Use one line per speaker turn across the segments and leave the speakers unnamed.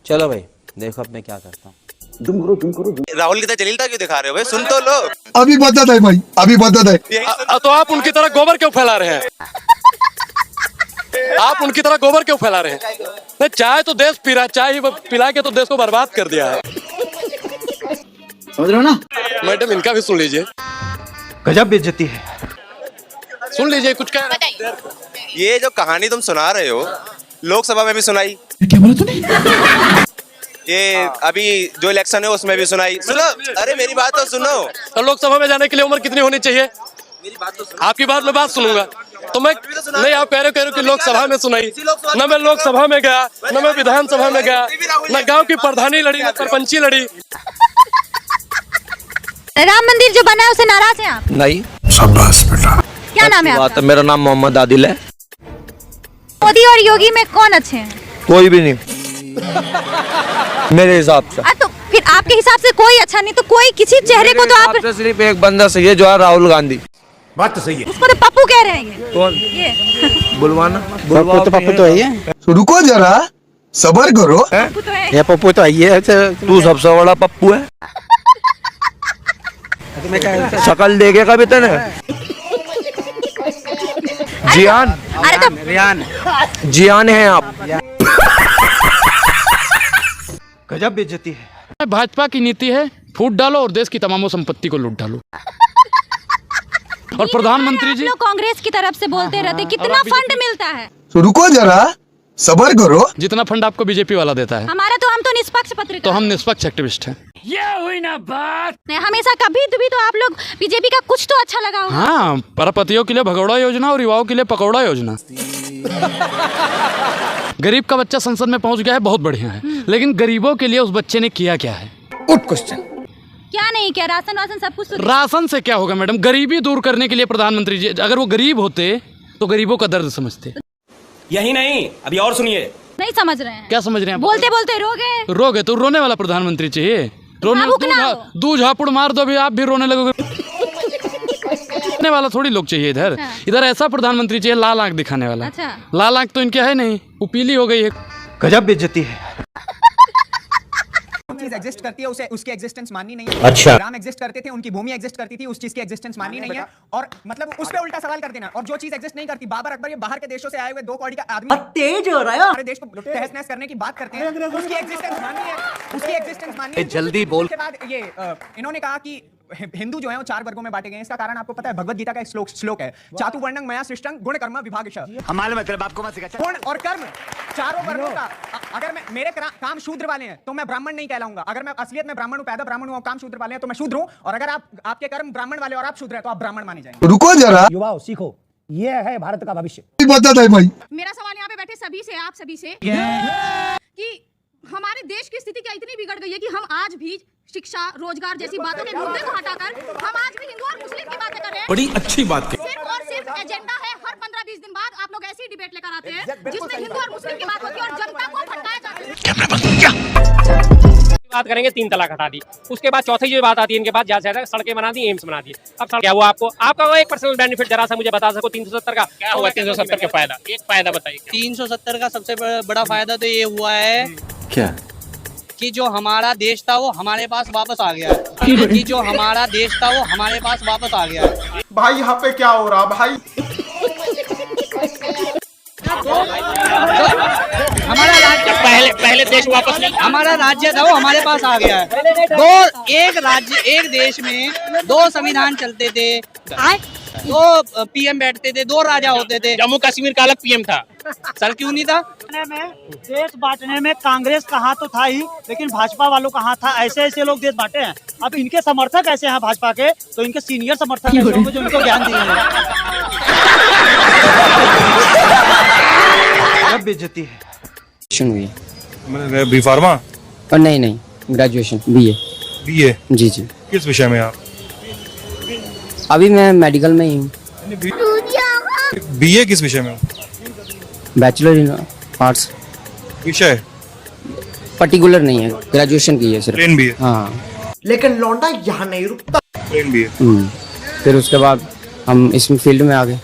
चलो भाई देखो अब मैं क्या करता हूँ।
राहुल की तरह जलीलता क्यों दिखा रहे हो भाई? सुन तो लो।
अभी बदत है भाई, अभी बदत है।
तो आप उनकी तरह गोबर क्यों फैला रहे हैं? आप उनकी तरह गोबर क्यों फैला रहे हैं? नहीं, चाय तो देश पी रहा है, चाय ही पिला के तो देश को बर्बाद कर दिया है।
समझ रहे हो ना?
मैडम इनका भी सुन लीजिए,
गजब बेइज्जती है।
सुन लीजिए कुछ कह रहे हैं।
ये जो कहानी तुम सुना रहे हो लोकसभा में भी सुनाई,
क्या बोला तूने?
ये अभी जो इलेक्शन है उसमें भी सुनाई। सुनो, अरे मेरी बात तो सुनो।
तो लोकसभा में जाने के लिए उम्र कितनी होनी चाहिए?
मेरी बात तो सुनो।
आपकी बात मैं बात सुनूंगा। तो मैं नहीं, आप कह रहे हो कि लोकसभा में सुनाई। न मैं लोकसभा में गया, न मैं विधानसभा में गया, न गांव की प्रधानी लड़ी, न सरपंची लड़ी।
राम मंदिर जो बना है उसे नाराज हैं आप?
नहीं।
शाबाश बेटा।
क्या नाम है आपका?
मेरा नाम मोहम्मद आदिल है।
मोदी और योगी में कौन अच्छे हैं?
कोई भी नहीं मेरे हिसाब से।
तो फिर आपके हिसाब से कोई अच्छा नहीं, तो कोई किसी चेहरे को तो आप
सिर्फ एक बंदा सही है जो है राहुल गांधी।
बात तो सही है।
उसको तो पप्पू कह रहे हैं ये।
कौन?
ये
बुलवाना
पप्पू तो है।
रुको जरा, सबर करो।
पप्पू तो है।
ये पप्पू तो है।
तू सबसे बड़ा पप्पू है। शकल देखेगा भी तने। जियान,
अरे तो
जियान है आप। गजब बेइज्जती है।
भाजपा की नीति है फूट डालो और देश की तमाम संपत्ति को लूट डालो। और प्रधानमंत्री जी
आप लोग कांग्रेस की तरफ से बोलते रहते, कितना फंड मिलता है?
रुको जरा, सबर करो।
जितना फंड आपको बीजेपी वाला देता है,
हमारा तो, हम तो निष्पक्ष पत्रकार।
तो हम निष्पक्ष एक्टिविस्ट हैं।
नहीं, हमेशा कभी भी तो आप लोग बीजेपी का कुछ तो अच्छा लगा होगा।
हाँ, परपतियों के लिए भगौड़ा योजना और युवाओं के लिए पकौड़ा योजना। गरीब का बच्चा संसद में पहुंच गया है, बहुत बढ़िया है, लेकिन गरीबों के लिए उस बच्चे ने किया क्या है?
Good question.
क्या नहीं किया? राशन वासन सब कुछ तो
राशन से क्या होगा मैडम? गरीबी दूर करने के लिए प्रधानमंत्री जी, अगर वो गरीब होते तो गरीबों का दर्द समझते।
यही नहीं, अभी और सुनिए।
नहीं समझ रहे हैं।
क्या समझ रहे हैं?
बोलते बोलते रो गए।
रोगे तो रोने वाला प्रधानमंत्री चाहिए।
भावुक ना हो।
दू झापुड़ मार दो, अभी आप भी रोने लगोगे। रोने वाला थोड़ी लोग चाहिए इधर।
हाँ।
इधर ऐसा प्रधानमंत्री चाहिए लाल आंख दिखाने वाला।
अच्छा।
लाल आंख तो इनके है नहीं, वो पीली हो गई है।
गजब बेइज्जती है।
चीज एग्जिस्ट करती है उसे उसकी एग्जिस्टेंस माननी नहीं है।
अच्छा।
राम एग्जिस्ट करते थे, उनकी भूमि एग्जिस्ट करती थी, उस चीज की एग्जिस्टेंस माननी नहीं है। और मतलब उस पे उल्टा सवाल कर देना। और जो चीज एग्जिस्ट नहीं करती, बाबर अकबर ये बाहर के देशों से आए हुए 2 कौड़ी का आदमी तेज हो रहा है, हमारे देश को तहस नहस करने की बात करते हैं, उसकी एग्जिस्टेंस माननी है, उसकी एग्जिस्टेंस माननी है।
जल्दी बोल।
उसके बाद ये इन्होंने कहा कि हिंदू जो है वो 4 वर्गों में बांटे गए हैं। इसका कारण आपको पता है, भगवत गीता का एक श्लोक है, चातुर्वर्ण्यं मया सृष्टं गुण कर्म विभागशः।
हमारे मतलब आपको मत सिखा।
गुण और कर्म चारों वर्गों का। अगर मैं मेरे काम शूद्र वाले हैं तो मैं ब्राह्मण नहीं कहलाऊंगा। अगर मैं असलियत में ब्राह्मण हूं, पैदा ब्राह्मण हूं और काम शूद्र वाले हैं तो मैं शूद्र हूं। और अगर आपके कर्म ब्राह्मण वाले और आप शूद्र हैं तो आप ब्राह्मण माने जाएंगे।
रुको जरा,
युवाओं सीखो, ये है भारत का भविष्य।
बदत है भाई।
मेरा सवाल यहाँ पे बैठे सभी से, आप सभी से, कि हमारे देश की स्थिति क्या इतनी बिगड़ गई है कि हम आज भी शिक्षा, रोजगार जैसी बातों के मुद्दे को हटाकर हम आज भी हिंदू और मुस्लिम की बातें कर रहे हैं।
बड़ी अच्छी बात है।
सिर्फ और सिर्फ एजेंडा है, हर 15-20 दिन बाद आप लोग ऐसी डिबेट लेकर आते हैं जिसमें हिंदू और मुस्लिम की बात होती है और जनता को भटकाया जाता है।
बात करेंगे 3 तलाक हटा दी, उसके बाद चौथी जो बात आती है इनके बाद ज्यादा सड़कें बना दी, एम्स बना दी। अब क्या हुआ आपका वो एक पर्सनल बेनिफिट जरा सा मुझे बता सको 370 का क्या हुआ? 370 का फायदा, एक फायदा बताइए।
370 का सबसे बड़ा फायदा तो ये हुआ है
क्या?
कि जो हमारा देश था वो हमारे पास वापस आ गया है। कि जो हमारा देश था वो हमारे पास वापस आ गया है।
भाई यहाँ पे क्या हो रहा भाई?
हमारा राज्य
पहले देश वापस नहीं,
हमारा राज्य था वो हमारे पास आ गया है। एक देश में 2 संविधान चलते थे, 2 पीएम बैठते थे, 2 राजा होते थे।
जम्मू कश्मीर का अलग पीएम था,
सर क्यों नहीं था?
देश बांटने में कांग्रेस कहाँ तो था ही, लेकिन भाजपा वालों कहाँ था? ऐसे लोग देश बांटे हैं। अब इनके समर्थक ऐसे हैं भाजपा के, तो इनके सीनियर समर्थक ऐसे होंगे जो इनको ज्ञान दिए हैं।
गजब बेइज्जती है।
मैंने बी फार्मा
और नहीं ग्रेजुएशन बीए जी।
किस विषय में आप?
अभी मैं मेडिकल में ही हूँ।
बीए किस विषय में?
Bachelor in arts.
विषय
पर्टिकुलर नहीं है, ग्रेजुएशन की है सिर्फ।
Plain BA.
हाँ,
लेकिन लौंडा यहाँ नहीं रुकता।
Plain BA.
फिर उसके बाद हम इस फील्ड में आ गए।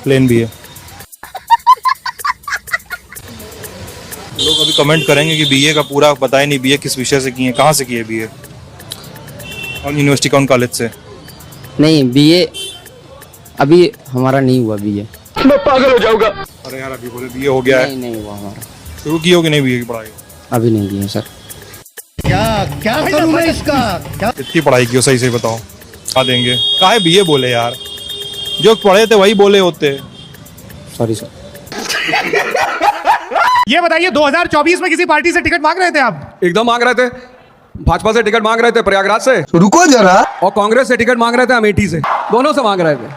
Plain BA. लोग अभी अभी कमेंट करेंगे कि बीए का पूरा पता ही नहीं, बीए किस विषय से किए, कहाँ से किए बीए, कौन यूनिवर्सिटी कौन कॉलेज से?
नहीं, बीए अभी हमारा नहीं हुआ बीए।
मैं पागल हो जाऊंगा।
अरे यार अभी बोले बीए हो गया है।
नहीं हुआ हमारा।
शुरू की होगी नहीं बीए की पढ़ाई?
अभी नहीं की है सर।
क्या करूं मैं इसका?
कितनी पढ़ाई की हो सही से बताओ, आ देंगे। काहे बीए बोले यार, जो पढ़े थे वही बोले होते।
Sorry sir.
ये बताइए 2024 में किसी पार्टी से टिकट मांग रहे थे आप?
एकदम मांग रहे थे। भाजपा से टिकट मांग रहे थे प्रयागराज से,
रुको जरा,
और कांग्रेस से टिकट मांग रहे थे अमेठी से। दोनों से मांग रहे थे,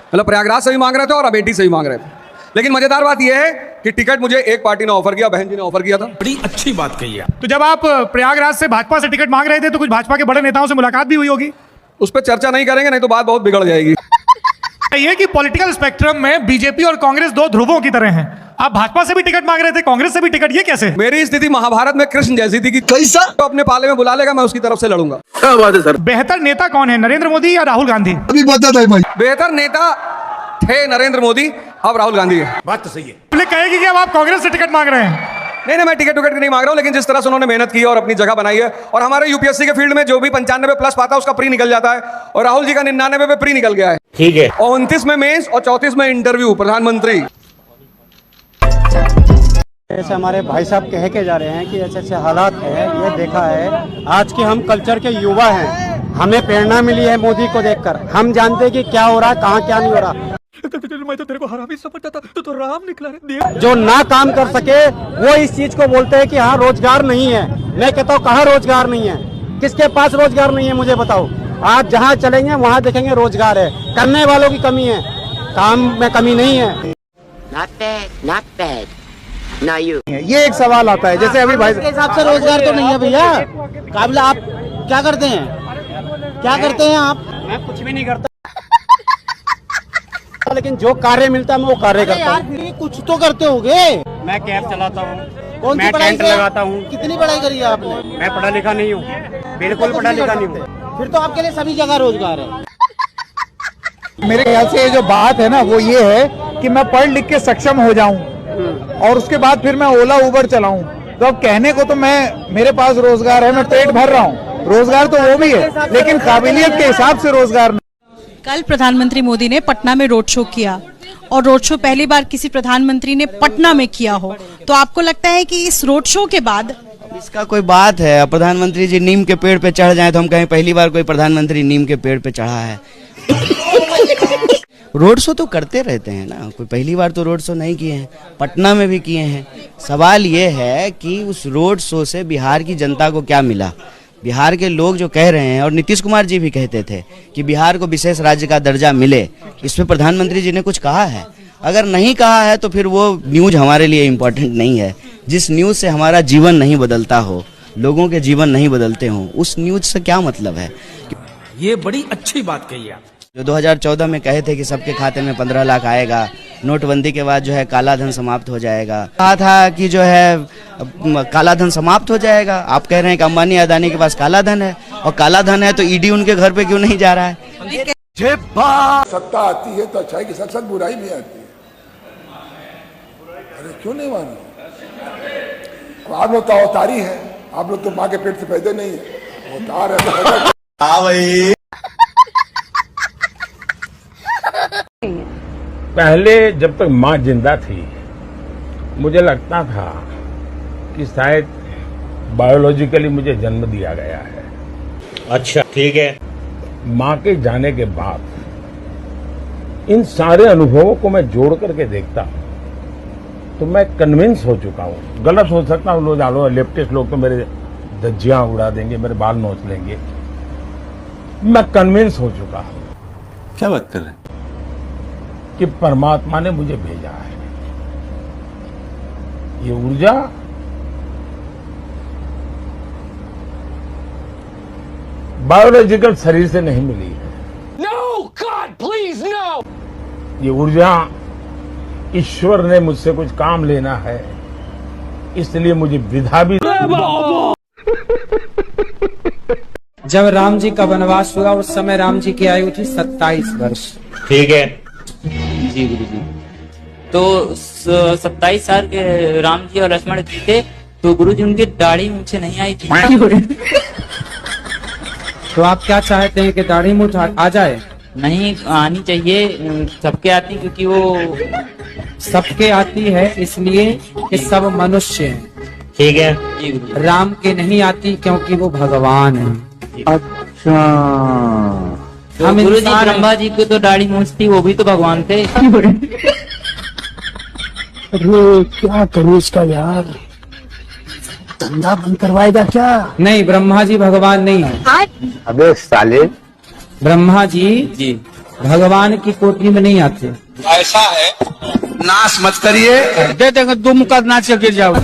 मतलब प्रयागराज से भी मांग रहे थे और अमेठी से भी मांग रहे थे। लेकिन मजेदार बात यह है कि टिकट मुझे एक पार्टी ने ऑफर किया, बहन जी ने ऑफर किया था।
बड़ी अच्छी बात कही है।
तो जब आप प्रयागराज से भाजपा से टिकट मांग रहे थे तो कुछ भाजपा के बड़े नेताओं से मुलाकात भी हुई होगी?
उस पर चर्चा नहीं करेंगे, नहीं तो बात बहुत बिगड़ जाएगी।
ये कि पॉलिटिकल स्पेक्ट्रम में बीजेपी और कांग्रेस दो ध्रुवों की तरह हैं। आप भाजपा से भी टिकट मांग रहे थे, कांग्रेस से भी टिकट, ये कैसे?
मेरी स्थिति महाभारत में कृष्ण जैसी थी कि
कैसा?
तो अपने पाले में बुला लेगा, मैं उसकी तरफ से लड़ूंगा।
क्या बात है सर।
बेहतर नेता कौन है, नरेंद्र मोदी या राहुल गांधी?
अभी बता दे भाई।
बेहतर नेता थे नरेंद्र मोदी, अब राहुल गांधी है।
बात तो सही है।
कहेगी कि अब आप कांग्रेस से टिकट मांग रहे हैं?
नहीं, मैं टिकट नहीं मांग रहा हूँ, लेकिन जिस तरह से उन्होंने मेहनत की और अपनी जगह बनाई है, और हमारे यूपीएससी के फील्ड में जो भी 95 प्लस पाता है उसका प्री निकल जाता है, और राहुल जी का 99 पे प्री निकल गया है।
ठीक है।
और 29 में मेंस और 34 में इंटरव्यू प्रधानमंत्री।
ऐसे हमारे भाई साहब कह के जा रहे हैं कि ऐसे ऐसे हालात है, ये देखा है। आज के हम कल्चर के युवा हैं, हमें प्रेरणा मिली है मोदी को देखकर। हम जानते हैं कि क्या हो रहा है, कहाँ क्या नहीं हो रहा। मैं तो तेरे को हरामी समझता था, तो राम निकला रे। जो ना काम कर सके वो इस चीज को बोलते हैं कि हाँ रोजगार नहीं है। मैं कहता हूँ कहाँ रोजगार नहीं है, किसके पास रोजगार नहीं है मुझे बताओ। आप जहाँ चलेंगे वहाँ देखेंगे रोजगार है, करने वालों की कमी है, काम में कमी नहीं है।
Not bad. Now you.
ये एक सवाल आता है, जैसे अभी भाई
के हिसाब से रोजगार तो नहीं है भैया। काबिल आप क्या करते हैं, क्या करते हैं आप?
मैं कुछ भी नहीं करता, लेकिन जो कार्य मिलता है मैं वो कार्य करता हूँ।
कुछ तो करते होगे।
मैं कैब चलाता हूँ,
कौन सी
मैं
पढ़ाई
टेंट
से?
लगाता हूँ।
कितनी पढ़ाई करी है आपने?
मैं पढ़ा लिखा नहीं हूँ, बिल्कुल पढ़ा लिखा नहीं हूँ।
फिर तो आपके लिए सभी जगह रोजगार है।
मेरे ख्याल से जो बात है ना वो ये है कि मैं पढ़ लिख के सक्षम हो जाऊं और उसके बाद फिर मैं ओला उबर चलाऊं। तो अब कहने को तो मेरे पास रोजगार है, मैं पेट भर रहा हूं, रोजगार तो वो भी है, लेकिन काबिलियत के हिसाब से रोजगार नहीं।
कल प्रधानमंत्री मोदी ने पटना में रोड शो किया, और रोड शो पहली बार किसी प्रधानमंत्री ने पटना में किया हो, तो आपको लगता है कि इस रोड शो के बाद
इसका कोई बात है? प्रधानमंत्री जी नीम के पेड़ पे चढ़ जाएं तो हम कहें पहली बार कोई प्रधानमंत्री नीम के पेड़ पे चढ़ा है। रोड शो तो करते रहते हैं ना, कोई पहली बार तो रोड शो नहीं किए हैं, पटना में भी किए हैं। सवाल ये है कि उस रोड शो से बिहार की जनता को क्या मिला। बिहार के लोग जो कह रहे हैं, और नीतीश कुमार जी भी कहते थे कि बिहार को विशेष राज्य का दर्जा मिले, इस पे प्रधानमंत्री जी ने कुछ कहा है? अगर नहीं कहा है तो फिर वो न्यूज हमारे लिए इम्पोर्टेंट नहीं है। जिस न्यूज से हमारा जीवन नहीं बदलता हो, लोगों के जीवन नहीं बदलते हों, उस न्यूज से क्या मतलब है?
ये बड़ी अच्छी बात कही आप।
जो 2014 में कहे थे कि सबके खाते में 15 लाख आएगा, नोटबंदी के बाद जो है काला धन समाप्त हो जाएगा, कहा था कि जो है काला धन समाप्त हो जाएगा। आप कह रहे हैं कि अंबानी अदानी के पास काला धन है, और काला धन है तो ईडी उनके घर पे क्यों नहीं जा रहा है?
सत्ता आती है तो अच्छाई के साथ साथ बुराई भी आती है। अरे क्यों नहीं मानो? आप लोग तो अवतारी है, आप लोग तो माँ के पेट से पैदा नहीं है, अवतार है। हाँ भाई।
पहले जब तक माँ जिंदा थी मुझे लगता था कि शायद बायोलॉजिकली मुझे जन्म दिया गया है।
अच्छा ठीक है।
माँ के जाने के बाद इन सारे अनुभवों को मैं जोड़ करके देखता हूँ तो मैं कन्विंस हो चुका हूँ। गलत हो सकता हूँ, लोग आलो लेफ्टिस्ट लोग तो मेरे धज्जियां उड़ा देंगे, मेरे बाल नोच लेंगे। मैं कन्विंस हो चुका हूँ।
क्या बात कर रहे हैं?
कि परमात्मा ने मुझे भेजा है। ये ऊर्जा बायोलॉजिकल शरीर से नहीं मिली है।
No, God, please, no!
ये ऊर्जा ईश्वर ने मुझसे कुछ काम लेना है, इसलिए मुझे विधा भी।
जब राम जी का वनवास हुआ उस समय राम जी की आयु थी 27 वर्ष।
ठीक है
जी गुरु जी। तो 27 साल के राम जी और लक्ष्मण जी थे,
तो गुरुजी उनकी दाढ़ी मुझसे नहीं आई थी।
तो आप क्या चाहते हैं कि दाढ़ी मूछ आ जाए?
नहीं आनी चाहिए, सबके आती क्योंकि वो
सबके आती है इसलिए कि सब मनुष्य हैं।
ठीक है।
राम के नहीं आती क्योंकि वो भगवान है।
अच्छा। तो गुरुजी ब्रह्मा जी को तो दाढ़ी मूछ थी, वो भी तो भगवान थे।
अरे क्या करूँ इसका यार, धंधा बंद करवाएगा क्या?
नहीं, ब्रह्मा जी भगवान नहीं है।
अबे साले,
ब्रह्मा जी भगवान की कोठी में नहीं आते।
ऐसा है, नाश मत करिए, दे देंगे दुम का नाच गिर जाओ।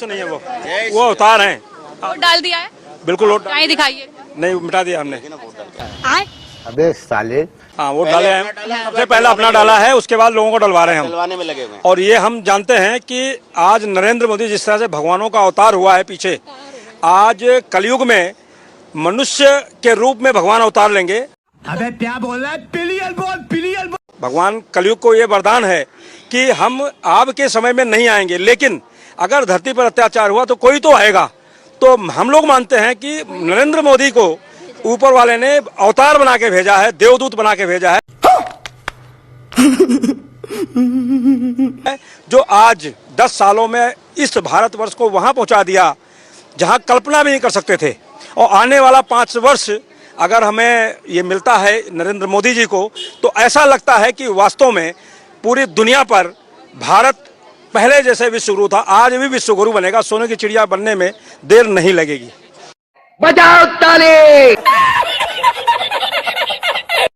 नहीं है वो अवतार हैं।
वोट डाल दिया है?
बिल्कुल वोट
नहीं दिखाइए।
नहीं, मिटा दिया हमने।
अबे साले,
हाँ वोट डाले हैं, सबसे पहले अपना डाला है, उसके बाद लोगों को डलवा रहे हैं हम।
डलवाने में लगे हुए हैं।
और ये हम जानते हैं कि आज नरेंद्र मोदी जिस तरह से भगवानों का अवतार हुआ है पीछे, आज कलयुग में मनुष्य के रूप में भगवान अवतार लेंगे।
अबे क्या बोल रहा है? पिलियल बोल, पिलियल बोल।
भगवान कलयुग को ये वरदान है कि हम आपके समय में नहीं आएंगे, लेकिन अगर धरती पर अत्याचार हुआ तो कोई तो आएगा। तो हम लोग मानते हैं कि नरेंद्र मोदी को ऊपर वाले ने अवतार बना के भेजा है, देवदूत बना के भेजा है, जो आज 10 सालों में इस भारतवर्ष को वहां पहुंचा दिया जहां कल्पना भी नहीं कर सकते थे। और आने वाला 5 वर्ष अगर हमें ये मिलता है नरेंद्र मोदी जी को, तो ऐसा लगता है कि वास्तव में पूरी दुनिया पर भारत पहले जैसे विश्वगुरु था, आज भी विश्वगुरु बनेगा। सोने की चिड़िया बनने में देर नहीं लगेगी।
बजाओ ताली।